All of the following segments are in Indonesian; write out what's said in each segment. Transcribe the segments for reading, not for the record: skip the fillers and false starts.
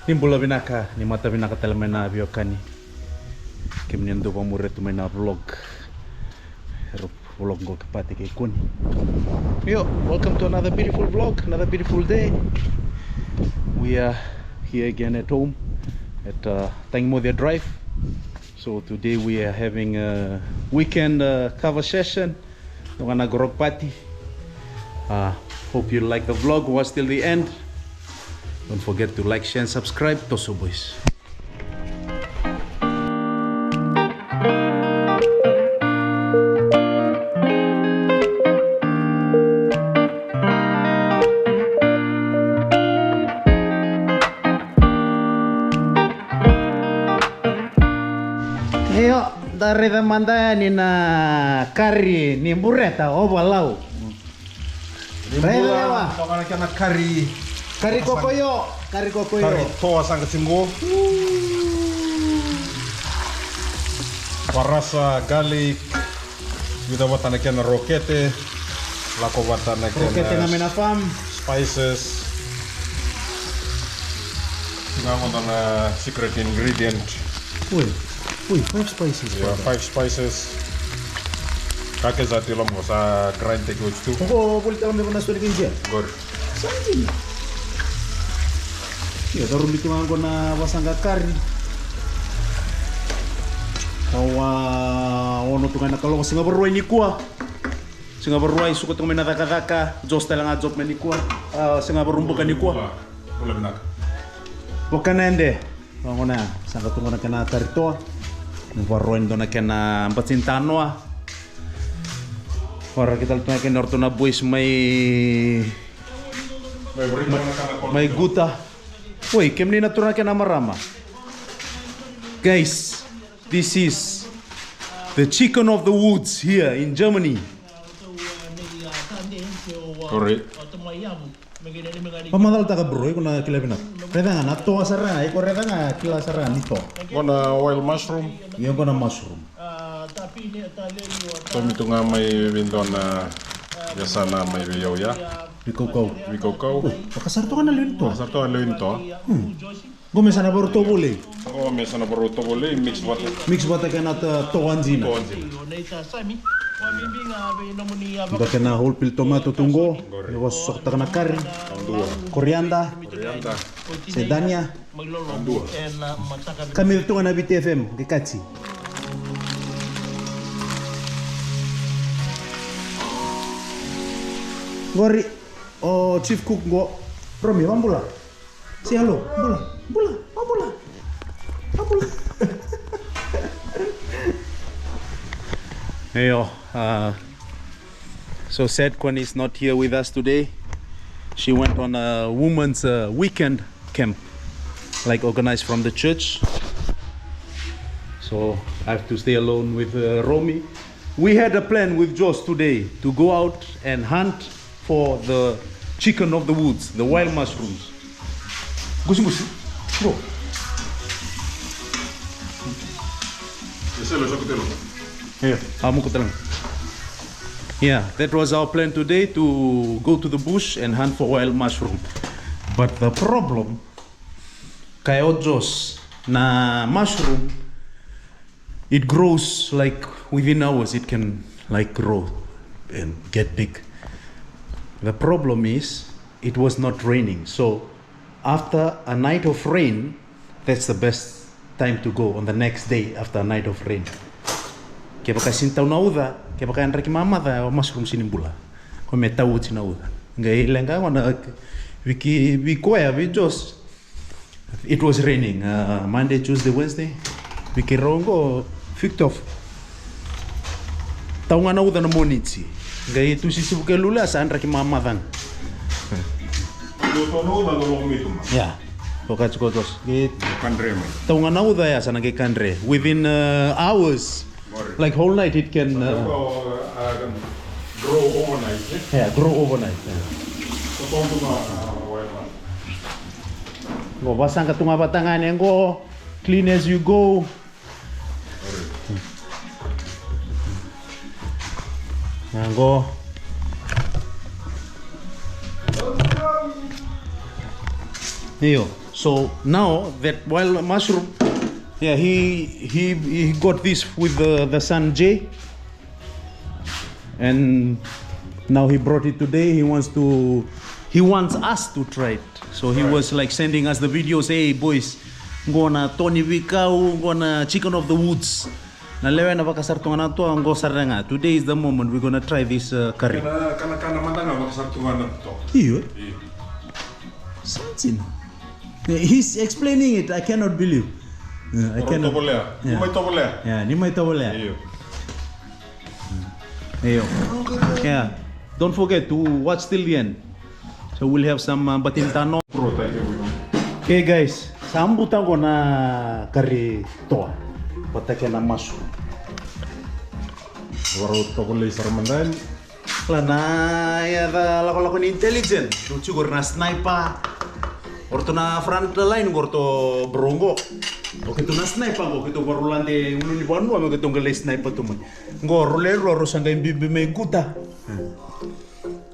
Ni Bula Vinaka, ni mata Vinaka telemena biokani. Kemniendo pamure tu maina vlog. Vlog go kepati ke kuni. Yo, welcome to another beautiful vlog, another beautiful day. We are here again at home at Tangmodia Drive. So today we are having a weekend Kava session. We're gonna go rock party. Hope you like the vlog. Watch till the end. Don't forget to like, share, and subscribe. Toso boys. Yo, dari manda ni na kari ni bureta ovalau. Bula, tokana kana kari Kokoyo. kari toa sanga timgo. Warasa garlic. Kita watana kana rokete. Lako watana kana Rokete na menafam. Spices. Ngomongana secret ingredient. Uy, 5 spices. Yeah, 5 spices. Kake za tilo mo sa grind take which too. Oh, boleh tahu mana sudah kinja. Good. Sanji. Ya, taruh di tengah guna wasanga kari. Kawa ono tu kana kalau singa berruai ni kuah. Singa berruai suka tu mena taka jos telang ajop meni kuah. Singa berumbukan ni kuah. Bula Vinaka. Bukan ende. Ngona sanga tu ngona kana kari toa. Berruai dona kana batintanoa. Ora kita tuna kena ortona boys may guta. Woi, kemni na tuna kena marama. Guys, this is the chicken of the woods here in Germany. Correct. Pamadal taka bro, kuna kila bina. Reda na to asara, iko reda na kila asara nito. Gonna wild mushroom. Yo gonna mushroom. Kami tu nga may windona yasana may wiyaw ya. Biko. Pakasar to kana lento. Pasar to alo into. Gome sana baru to boleh. Oh, may sana baruto boleh mix water. Mix bata kana to anjina. Udah kena whole pil tomato tunggu. Lewas sok takana kari. Korianda. Sedania. Kami tu kana BTFM dikaci. Gori, oh chief cook go, Romi, Bula. Say hello, Bula. Hey, so sad Kwan is not here with us today. She went on a woman's weekend camp, like organized from the church. So I have to stay alone with Romi. We had a plan with Joss today to go out and hunt for the chicken of the woods, the wild mushrooms. Gusi, go. Yeah, that was our plan today, to go to the bush and hunt for wild mushroom. But the problem, kayo Joss na mushroom, it grows like within hours. It can like grow and get big. The problem is it was not raining, so after a night of rain, that's the best time to go, on the next day after a night of rain. Kaya baka sintaw na uda, kaya baka anra ki mama da mushroom sinimbula. Kaya may tawud sinauda. Ngay ilang wana we koya we just it was raining Monday, Tuesday, Wednesday. We kirongo ficked off. Taunga na uda na monitsi. Ngay tu sisi buke lula sa anra ki mama dan. Yeah. Pokats kotos. Git Kandre mo. taunga na uda ya sana ke kanre. Within hours, like whole night it can Grow overnight. yeah, grow overnight. Yeah. Go basang katunga batangan yang go clean as you go. Go. Iyo. So now that wild mushroom, yeah, he got this with the son Jay, and now he brought it today. He wants us to try it. So he was like sending us the videos. Hey boys, gonna Tony Vikau, gonna chicken of the woods. Na lewe na vaka sartungan to ang go saranga. Today is the moment we're gonna try this curry. Kana mandanga vaka sartungan to. Iyo. Something. He's explaining it. I cannot believe. I cannot. Yeah, ni mai tobole. Iyo. Yeah. Don't forget to watch till the end. So we'll have some batintano. Okay guys, sambutan ko na curry to. Patake na mushroom. Baru tobole sarmandan. Lana ya da lako ni intelligent. Lucu gorna sniper. Orto na front line gorto brongo. Oke tu na sniper go kito gorulande unu ni bonu ame kito ngale sniper tu mai. Gorule ro sanga imbibi me guta.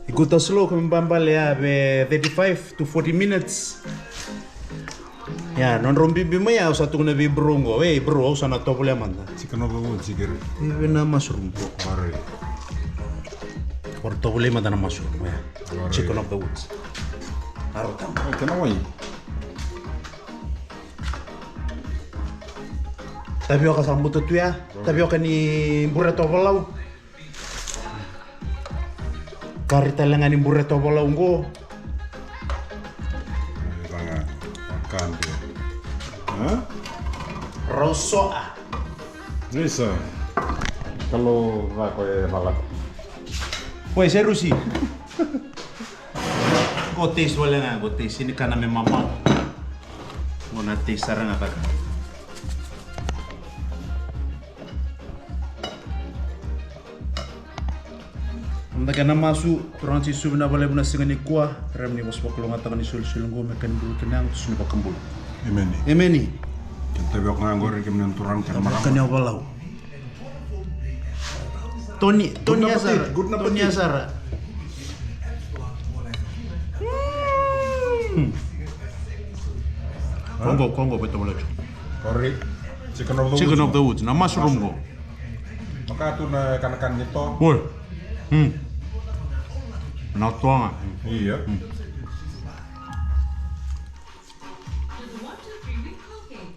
Iguta slow kami bambale ya be 35 to 40 minutes. Ya, non rompi bima ya usah tu kena brongo. Bro, usah na to boleh manda. Chicken of the woods sigiri. Ini na mushroom po. Mari. Or to boleh manda na mushroom ya. Chicken of the woods. Arotam. Kena wai. Tapioca sambuto tu ya. Tapioca ni burrito bolau. Kari talangan ni burrito bolau ngo. Makan dia. Hah? Rosoa. Nisa. Kalau vako ya malat. Woi, seru sih. Gotes boleh nggak? Gotes ini karena memang mau. Mau nanti sarang apa? Anda kena masuk orang sisu benda boleh benda singani kuah. Rem ni bos bakulung atau ni sul go makan dulu tenang terus ni bakam bulu. Emeni. Kita biok nganggur ke menenturan cara malam. Makan yang walau. Tony Asara. Kongo betul boleh. Kori chicken of the woods. Na mushroom go. Maka tu na kan nito. Boy. Na tuanga. Iya.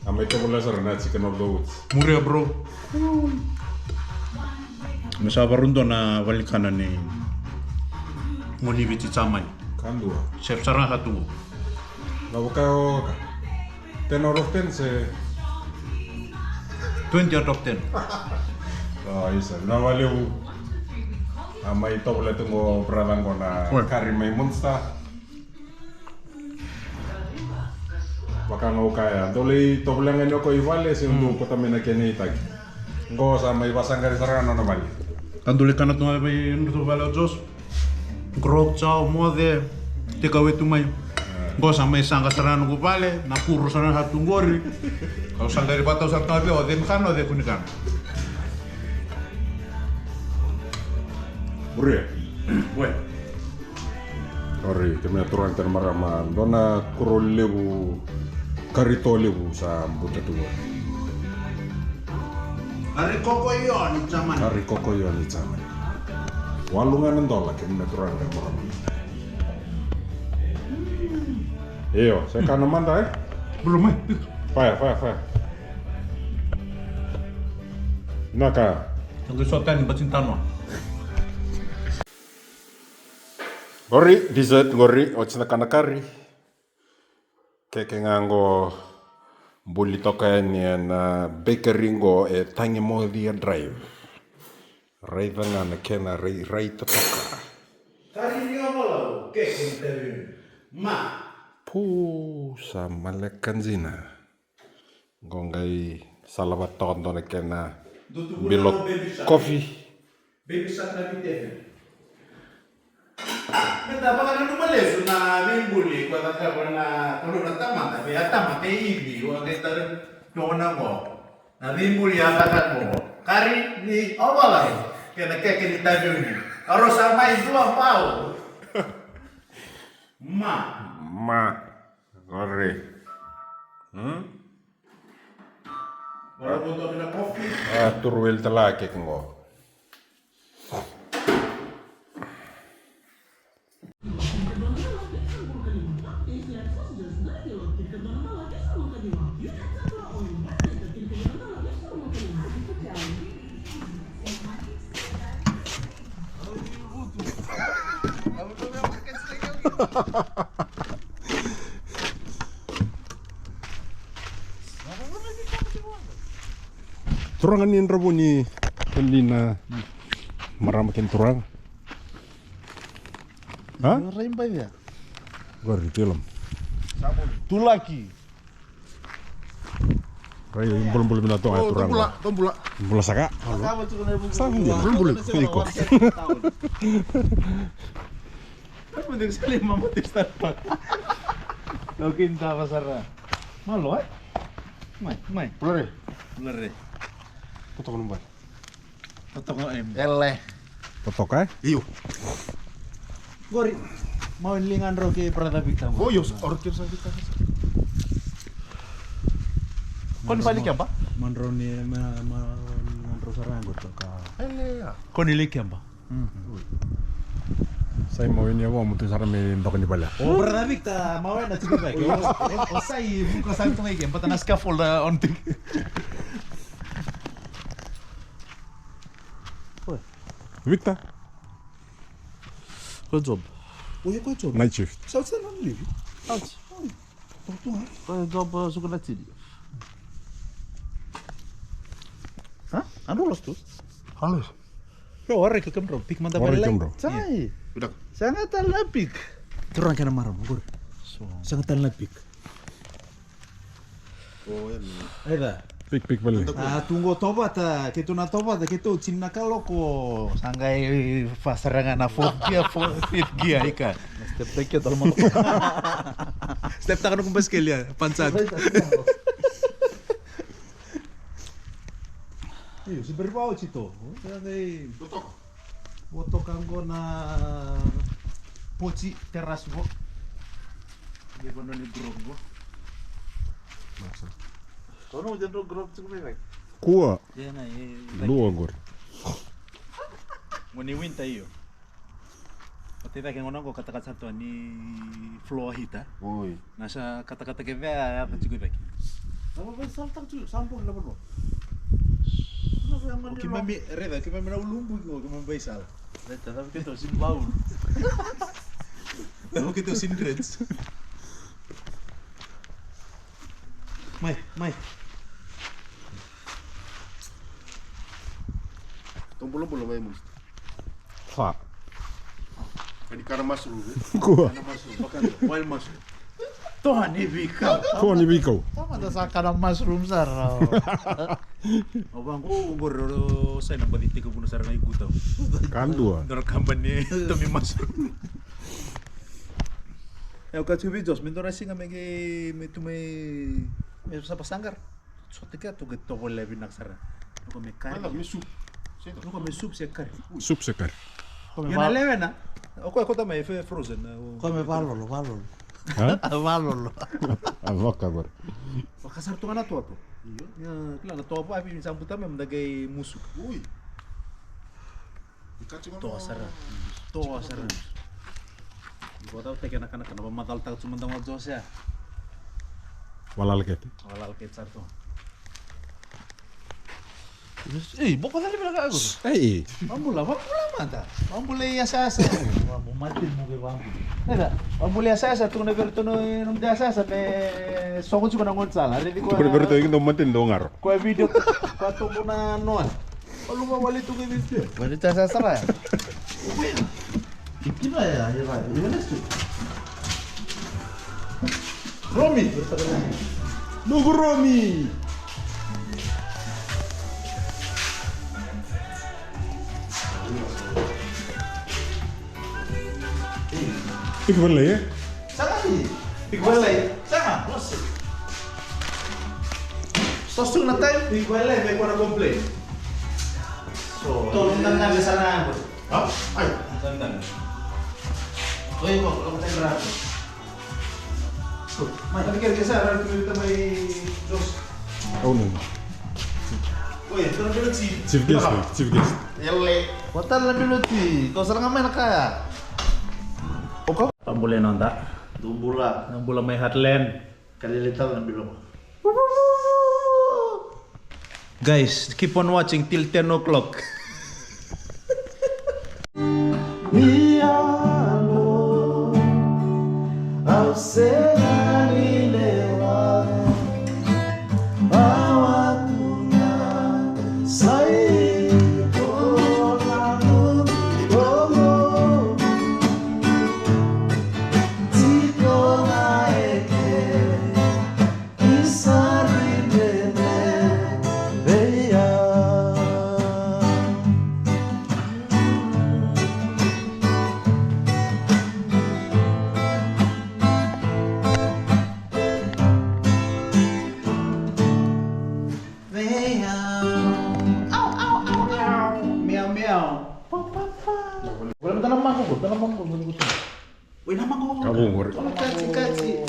Ame itu boleh sarana chicken of the woods. Muria bro. Masa barundo na walikana ni ngoni biti chamai. Kan dua. Chef sarang satu. Lalu kau 10 out of 10 se 20 out of 10. Oh isa. Na valeu. Ama itu boleh tunggu peralang kona kari mai monster. Baka ngau kaya. Dole to boleh ngano ko ivale se untuk kota mena kene itag. Ngo sama ibasang kari sarana na bali. Tandule kana tunga bay nurto bala jos. Grok chao mode te kawe tumai. Ngo sama isanga sarana ko bale na kuru sarana hatu ngori. Kau sangari batau satu abi o dem kano de kunikan. Buria. Weh. Ori, kami aturan termaraman. Dona kuro levu, karito levu sa buta tua. Hari kokoyon zaman. Kari kokoyo ni zaman. Walungan ndola kami aturan termaraman. Iyo, saya kan manda Belum Faya. Naka. Tunggu sotan bacintano. Gori, dessert gori, ochina kana kari. Keke ngango buli toka ni na bakery ngo e tangi mo dia drive. Rai vanga na kena rai toka. Kari ni awal keke interview. Ma. Sa malakan zina. Ngongai salabat ton na kena bilot coffee. Baby shark na bitefe. Kita baka na lumales na mimbuli ko ta na tulo na tama ta be tama te ibi o kita tona mo na mimbuli ata mo kari ni awala kena keke ni tajo ni aro sama ibu pau ma Ore Baru untuk ada kopi. Turwil talake ngo. Turangan ni rabu ni pendina maramakin turang. Hah? Rimba ya. Gor film. Tu lagi. Rai belum binato ay turang. Tombula. Bula saka. Kava tu kena buku. Saka dia. Belum iko. Kan penting sekali mama Starbucks. Kau kinta pasarnya. Malu ay? Mai. Pelare. Bener deh. Totok numbar. Totok em. Eleh. Totok ay? Iyo. Gori. Mau lingan roke prada bikta. Oh yo, orkir sa kita. Kon balik ya, Pak? Manroni manro saranggo to ka. Eleh ya. Kon ilik ya, Pak. Saya mau ini apa mutu sarame ndok ni bala. Oh, prada bikta mau na sige ba. O sai buka santo mai ke patana scaffold on tik. Victor, Good job. Oye, ko job. night shift. Salsa non livi. Alts. Tortuga. Good job suka na tidi. Ha? Ano los tu? Halo. Bro, ora ke kemro, pik manta Ora balik. kemro. Sai. Udah. Sangat lapik. Turun kana maram, gor. Sangat lapik. Oh ya. Aida. Pik balik. Tunggu tobat kita na tobat kita cinna kaloko sanggai pasarangan na fit gia ika. Step take ya tolong. Step tangan ko baskel ya, pansad. Iyo, si berbau cito. Sanggai foto kanggo na poci teras go. Di bono ni grog go. Kono jendro grok cukup baik. Kuah. Ya na Luar gor. Ngoni winta iyo. Patita kaya ngono ko kata-kata satu ni flow hita. Oi. Nasa kata-kata kaya apa juga bagi. Apa pasal tak tu sampun lah bro. Oke mami reda que mami na ulumbu ko que mami baisal. Deta tapi kita sin baul. Tahu kita sin dreads. Mai. Tombolo bola mai mus. Fa. Kadi kana masru. Kuah. Wild mushroom. Tuhan ni bika. Kuah ni bikau. Tama ta sa kana mushroom sar. Abang ko goro saya nampak di 30 sarang iku tau. Kandua. Dor company to mi mushroom. Eu kacu vídeos, me dora singa me tu me sa pasanggar. Sotika tu ke to bola binak sara. Ko me kari. Manda mi sup. Ko me soup se kari. Sup sekar. Yo na leve na. O ko também foi frozen. Come valolo. Hah? Valolo. Vaka gor. O kasar tu ngana tu ato. Ya, claro, to apa abi sambuta me mendagay musuk. Ui. To sara. Bota te kana kana matal ta cuma tang jos ya. Walal kete. Walal ke sarto. Boko tadi bilang aku. Eh. Mambula manta. Mambula ya sasa. Mau mati mau ke bang. Nada. Mambula ya sasa tu na verto no da sasa me songo cuma ngon sala. Revi ko. Pero berarti itu matin dongar. Ko video ko to muna non. Alu ma wali tu ke video. Wanita saya salah. Gila ya, gimana sih? Romi. Nunggu Romi. Pik balik ya? Sama sih. Piguelay. Sama. Nossa. Sos tu na time piguelay me para komple. So, tolong tanda di sana. Hah? Ayo. Tanda. Oye, kok kamu tenggelam? Tapi kira-kira kita may Diyos. Oh no. Wait, ito na bilang si... Chief guest, chief guest. Yale. Wata lang biluti. Kau sarang main kaya. Oka? Pambuli nonta. Bula. Ang bula may hotland. Kalilitaw ng bilong. Guys, keep on watching till 10 o'clock. Mi amor, ao ser lewat, awatuna sai kolanut gomo, tiko naeke isari bene veya. Meow meow. Wala tanam mangkuk, tanam mangkuk. Wih nama kok. Kabung gori. Kasih.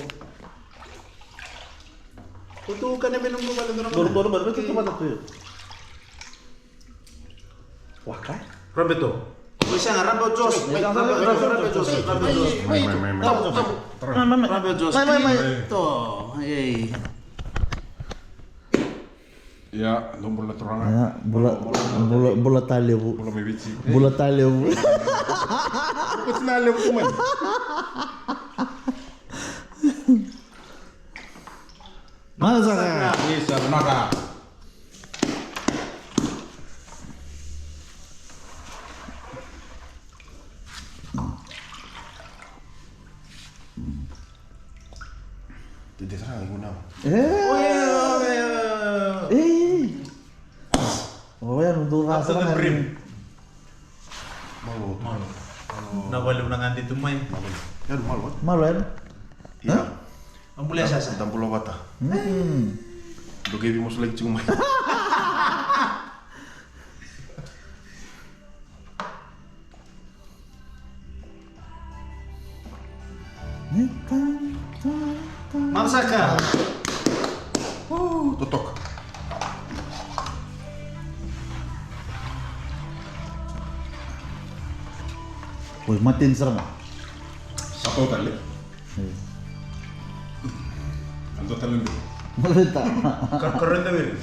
Tutukan na minum mo Baru itu cuma satu. Waka? Rambeto. Bisa nga Rambo Jos. Rambo Jos. Rambo Jos. Tuh, hey. Ya, nombor terang. Ya, bola tali bu. Bola may bici. Bola tali bu. Kau senang lewat teman. Masa kan? Bisa, Vinaka. Tidak serang ibu nama. Oh ya, untuk rasa kan. Malu. Nawalo na nga dito may. Yan, malu. Malu kan? Iya. Ang muli sasa. Dan pulau Bata. Doge vimos lagi cuma. Marsaka. Totok. Wih, matiin serem. Satu tali. Anto tali dulu. Malita. Keren na rin.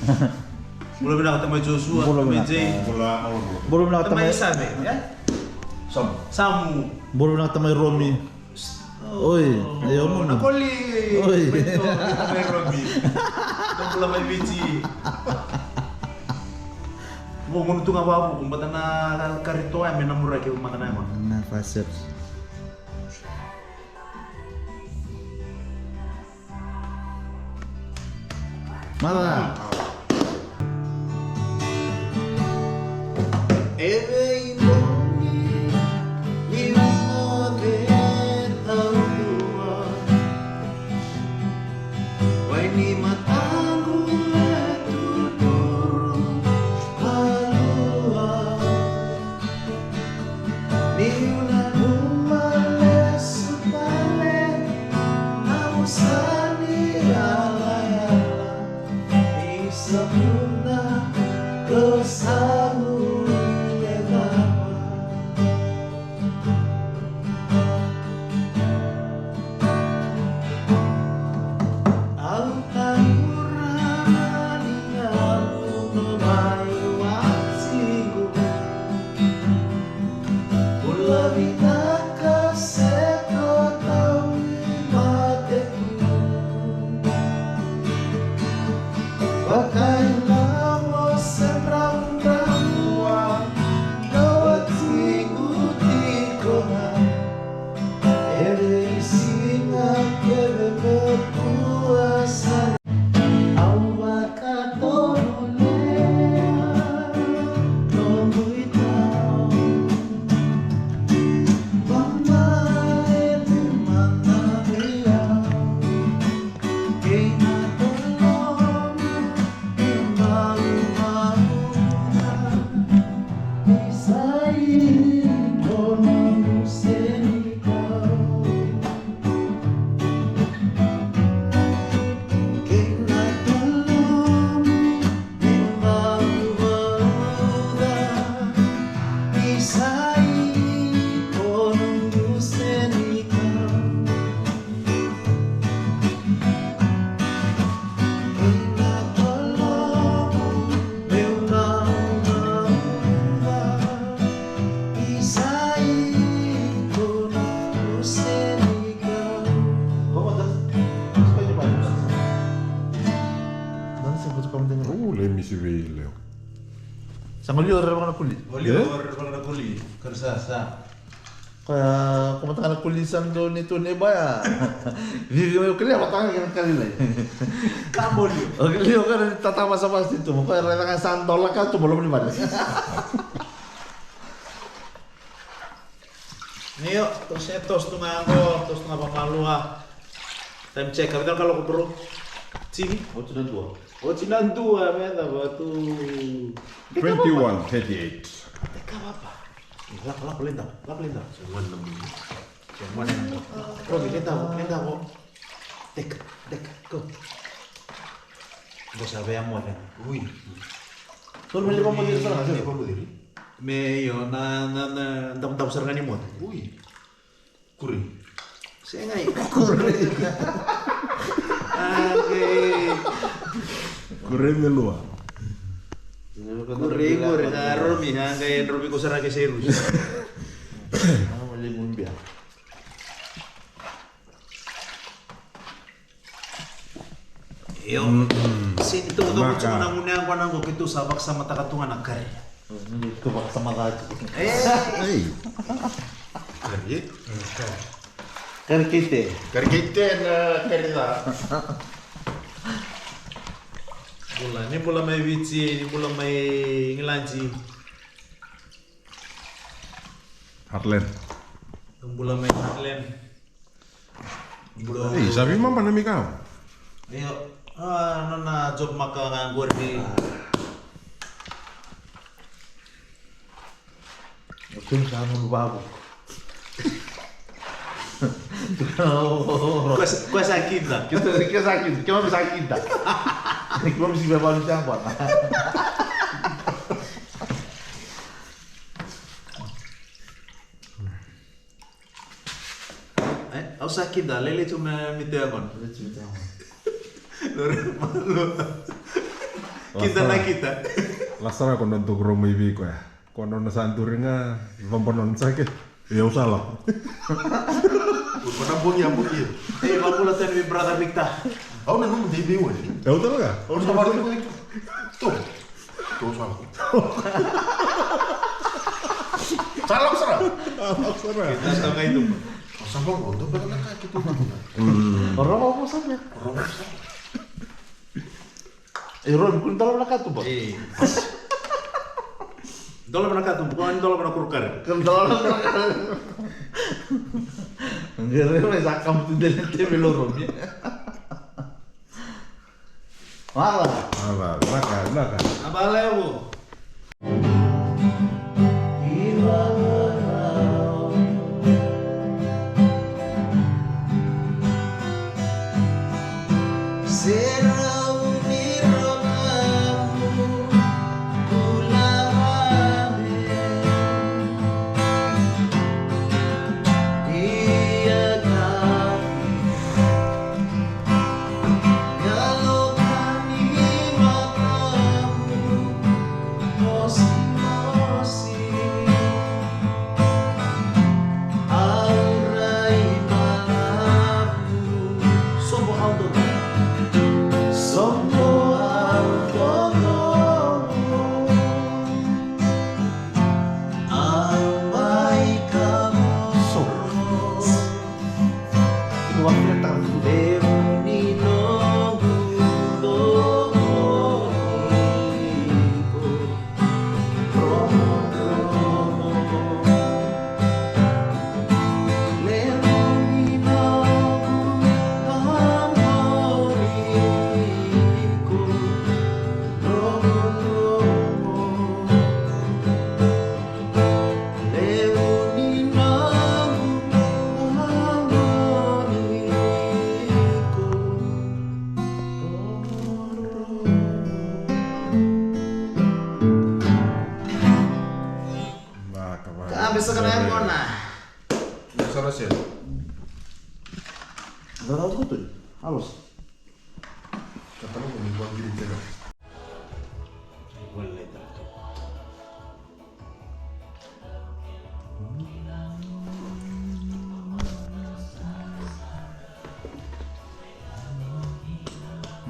Mula binakita may Joshua, Mula may binakita. Jay. Bola malu. Belum nak May tamay. isa ya? Samu. Belum nak tamay Romi. Oi, ayaw mo na. Nakoli. Oy. Ito, kita may Robbie. Ito pula may Bici. Mo nga babu kung bata na karito ay may namura kayo mata na yun. Nah, faser. Mana? misi leo. Sama lior orang kulit. Orang kulit kerja. Kaya kumatakan ng kulisan doon nito ni Baya. Hindi mo kaya matanga ka kanila. Kamu liyo. Okay, liyo ka na tatama sa mas dito mo. Kaya rela ka $100 ka, tumulong ni Baya. Niyo, tos tu nganggo, tos nga pamaluha. Time check, kapital kalau ko bro. Sini. Oh, sudah dua. Oh, sinandua, meta batu. 21:38. Teka apa? Lap lentang. Semua 6 minit. Semua 6 minit. Rogi, lentang ko. Tek, go. Bo sabemos ya. Uy. Solo me llevamos 10 horas. Meyo ndam sarga ni mo. Uy. Kuri. Sengay. Kuri. Okay. Corre melua. Kuri na Romi ha kay Romi ko sarga serus. Ano mali mo biya? Yo. Sin ito do ko sa nang ko nang ko kito sabak sa mata katungan ng kare. Hindi ko baka sa mga Hey. Karikite na karila. Bula may vitsi, ini bula may ngilanci. Heartland. Bula may Harlem. Bula. Sabi mama na ikaw. Ayo, ano na job maka nganggur di. Ito sa among bago. Kau sakit dah. Kita sakit. Kita sakit dah. Kita mesti berbalik jangkauan. Aku sakit dah. Lele cuma minta akon. Malu. Kita nak kita. Lasara kono untuk romo ibiko ya. Kono na santuri nga pamponon sakit. Ya usah lah. Pernah punya mungkin. Kamu lah tadi berada Victa. Aku nak ngomong TV weh. Ya udah lah. Aku sama dia pun tuh. Tuh sama. Salah serah. Kita sama itu. Sama untuk pada nak kita tuh. Orang apa saja? Ron, kun dalam nak tu bos. Dolar mana katu, bukan dolar mana kurkar. Kendala. Ngere wes akam tu delete belorong ya. Malah. Naka. Apa lewu? Besok kena yang mana? Salah sih. Dah tahu tu. Halus. Kata lu mingguan gini jaga. Boleh tak?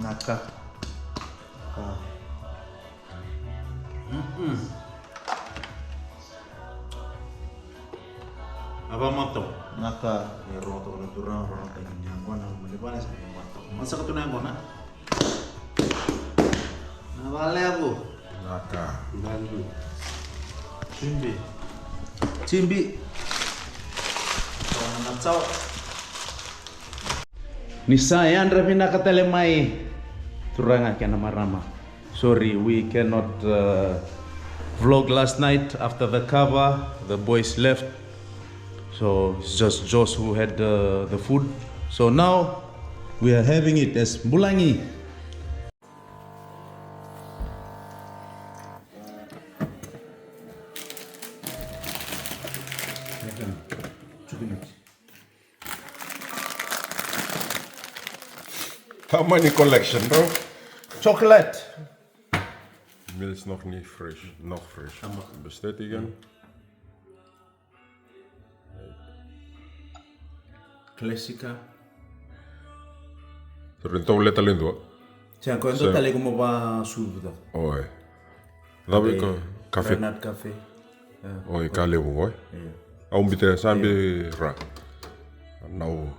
Naka. Apa mato? Naka, roto na turang roto niya ko na maliban sa mato. Masa ka tunay ko na? Nawala ako. Vaka. Chimbi. Chimbi. Natsao. Nisaya Andra Vinaka mai turanga kena marama. Sorry, we cannot vlog last night after the Kava. The boys left, so it's just Josh who had the food. So now we are having it as bulangi. How many collection, bro? Chocolate. Mil is nog niet fresh. Nog fresh. Bestätigen. Classica. Teruntaw letalin doa. Tiens, quand on est comme on va suivre. Oi. Labi ko kafe. Renat café. Oi, ka levu oi. Au mbite sambi ra. Nau.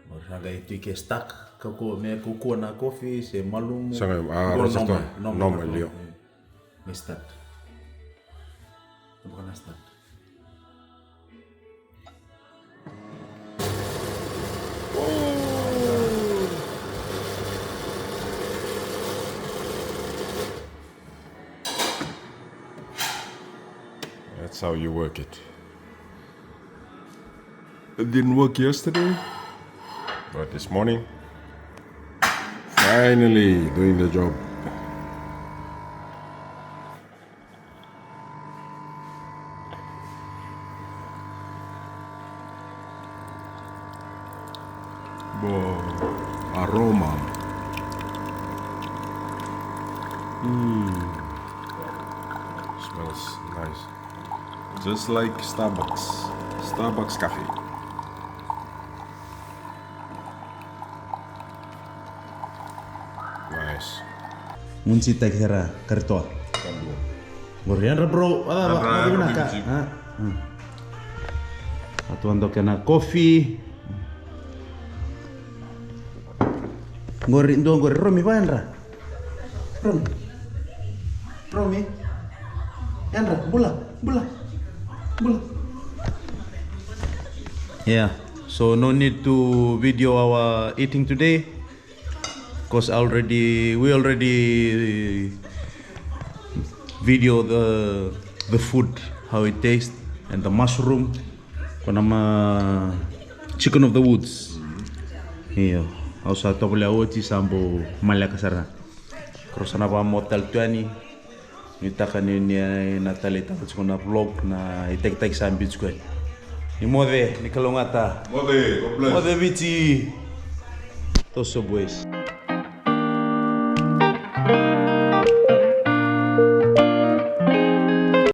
Oranga itu ke stack kako me kuku na coffee se malumu. Sanga rasa to. Noma lio. Me start. Bukan start. That's how you work it. It didn't work yesterday, but this morning, finally doing the job. Aroma. Smells nice. Just like Starbucks. Starbucks coffee. Nice. Munci tekera kerto. Gorian bro, ada Vinaka. Atau untuk kena kopi. Gori Romi Vandra. Romi. Andra, Bula. Yeah, so no need to video our eating today, cause we already video the food, how it tastes, and the mushroom, konama chicken of the woods. Iya, also tobole oti sambo malakasara. Krosana pa motel tuani. Nitaka ni Natali tapos ko na vlog na itek-tek sa beach ko. Ni Mode, ni Kalungata. Mode, Mode Viti. Toso boys.